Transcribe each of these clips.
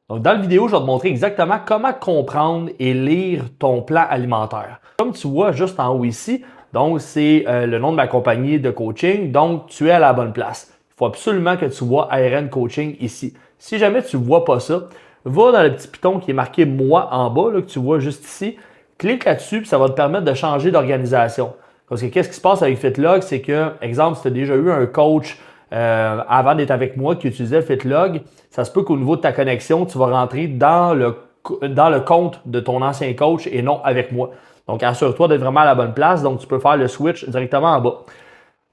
Donc, dans la vidéo, je vais te montrer exactement comment comprendre et lire ton plan alimentaire. Comme tu vois juste en haut ici, donc c'est le nom de ma compagnie de coaching, donc tu es à la bonne place. Il faut absolument que tu vois ARN Coaching ici. Si jamais tu ne vois pas ça, va dans le petit piton qui est marqué « Moi » en bas, là, que tu vois juste ici. Clique là-dessus, puis ça va te permettre de changer d'organisation. Parce que qu'est-ce qui se passe avec FitLog, c'est que, exemple, si tu as déjà eu un coach avant d'être avec moi qui utilisait FitLog, ça se peut qu'au niveau de ta connexion, tu vas rentrer dans le compte de ton ancien coach et non avec moi. Donc, assure-toi d'être vraiment à la bonne place. Donc, tu peux faire le switch directement en bas.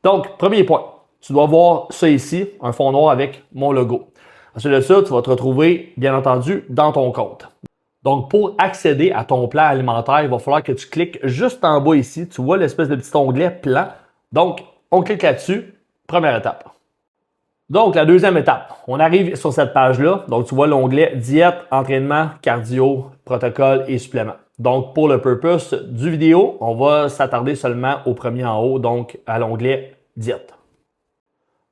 Donc, premier point, tu dois voir ça ici, un fond noir avec mon logo. Ensuite de ça, tu vas te retrouver, bien entendu, dans ton compte. Donc, pour accéder à ton plan alimentaire, il va falloir que tu cliques juste en bas ici. Tu vois l'espèce de petit onglet plan. Donc, on clique là-dessus. Première étape. Donc, la deuxième étape, on arrive sur cette page-là. Donc, tu vois l'onglet diète, entraînement, cardio, protocole et suppléments. Donc, pour le purpose du vidéo, on va s'attarder seulement au premier en haut, donc à l'onglet diète.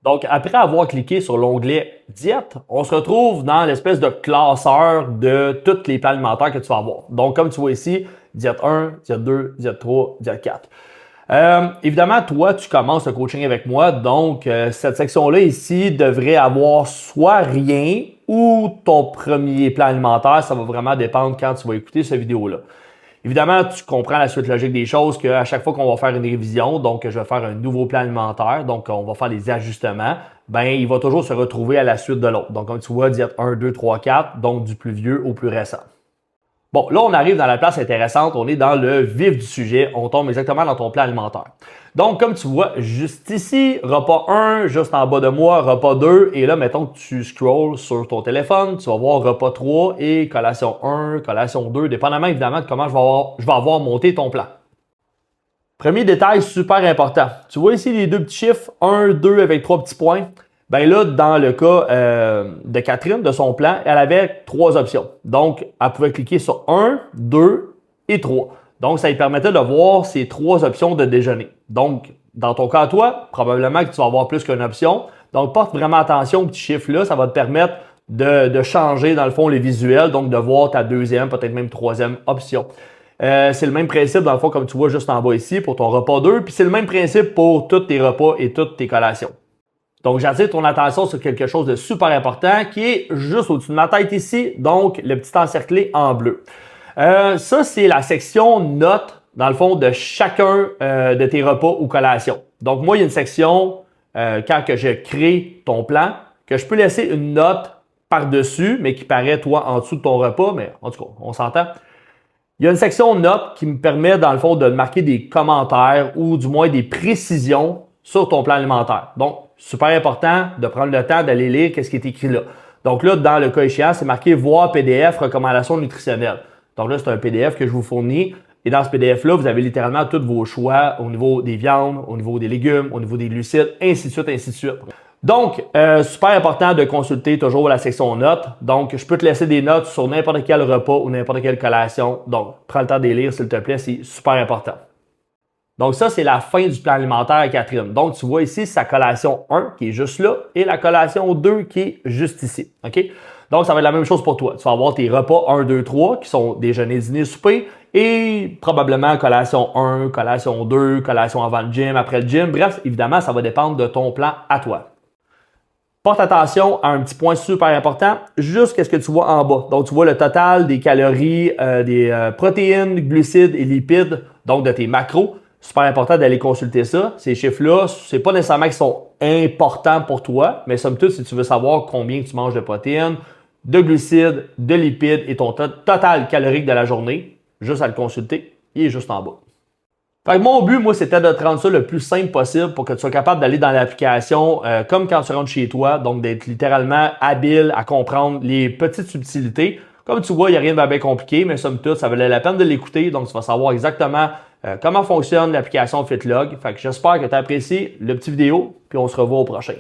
Donc, après avoir cliqué sur l'onglet diète, on se retrouve dans l'espèce de classeur de tous les plans alimentaires que tu vas avoir. Donc, comme tu vois ici, diète 1, diète 2, diète 3, diète 4. Évidemment, toi, tu commences le coaching avec moi, donc cette section-là ici devrait avoir soit rien ou ton premier plan alimentaire. Ça va vraiment dépendre quand tu vas écouter cette vidéo-là. Évidemment, tu comprends la suite logique des choses qu'à chaque fois qu'on va faire une révision, donc je vais faire un nouveau plan alimentaire, donc on va faire des ajustements, ben il va toujours se retrouver à la suite de l'autre. Donc comme tu vois, diète 1, 2, 3, 4, donc du plus vieux au plus récent. Bon, là, on arrive dans la place intéressante, on est dans le vif du sujet, on tombe exactement dans ton plan alimentaire. Donc, comme tu vois, juste ici, repas 1, juste en bas de moi, repas 2, et là, mettons que tu scrolls sur ton téléphone, tu vas voir repas 3 et collation 1, collation 2, dépendamment évidemment de comment je vais avoir monté ton plan. Premier détail super important, tu vois ici les deux petits chiffres, 1, 2 avec 3 petits points. Ben là, dans le cas de Catherine, de son plan, elle avait 3 options. Donc, elle pouvait cliquer sur 1, 2 et 3. Donc, ça lui permettait de voir ces 3 options de déjeuner. Donc, dans ton cas, toi, probablement que tu vas avoir plus qu'une option. Donc, porte vraiment attention aux petits chiffres-là. Ça va te permettre de changer, dans le fond, les visuels. Donc, de voir ta deuxième, peut-être même troisième option. C'est le même principe, dans le fond, comme tu vois juste en bas ici, pour ton repas 2. Puis, c'est le même principe pour tous tes repas et toutes tes collations. Donc, j'attire ton attention sur quelque chose de super important qui est juste au-dessus de ma tête ici, donc le petit encerclé en bleu. Ça, c'est la section notes, dans le fond, de chacun de tes repas ou collations. Donc, moi, il y a une section, quand que je crée ton plan, que je peux laisser une note par-dessus, mais qui paraît, toi, en dessous de ton repas, mais en tout cas, on s'entend. Il y a une section notes qui me permet, dans le fond, de marquer des commentaires ou du moins des précisions sur ton plan alimentaire. Donc, super important de prendre le temps d'aller lire qu'est-ce qui est écrit là. Donc là, dans le cas échéant, c'est marqué « Voir PDF, recommandations nutritionnelles ». Donc là, c'est un PDF que je vous fournis. Et dans ce PDF-là, vous avez littéralement tous vos choix au niveau des viandes, au niveau des légumes, au niveau des glucides, ainsi de suite, ainsi de suite. Donc, super important de consulter toujours la section notes. Donc, je peux te laisser des notes sur n'importe quel repas ou n'importe quelle collation. Donc, prends le temps de les lire, s'il te plaît, c'est super important. Donc ça, c'est la fin du plan alimentaire à Catherine. Donc, tu vois ici sa collation 1 qui est juste là et la collation 2 qui est juste ici. OK? Donc, ça va être la même chose pour toi. Tu vas avoir tes repas 1, 2, 3 qui sont déjeuner, dîner, souper et probablement collation 1, collation 2, collation avant le gym, après le gym. Bref, évidemment, ça va dépendre de ton plan à toi. Porte attention à un petit point super important, juste qu'est-ce que tu vois en bas. Donc, tu vois le total des calories, des protéines, glucides et lipides, donc de tes macros. Super important d'aller consulter ça. Ces chiffres-là, c'est pas nécessairement qu'ils sont importants pour toi, mais somme toute, si tu veux savoir combien tu manges de protéines, de glucides, de lipides et ton total calorique de la journée, juste à le consulter, il est juste en bas. Fait que mon but, moi, c'était de te rendre ça le plus simple possible pour que tu sois capable d'aller dans l'application comme quand tu rentres chez toi, donc d'être littéralement habile à comprendre les petites subtilités. Comme tu vois, il n'y a rien de bien compliqué, mais somme toute, ça valait la peine de l'écouter, donc tu vas savoir exactement comment fonctionne l'application FitLog. Fait que j'espère que tu as apprécié le petit vidéo, puis on se revoit au prochain.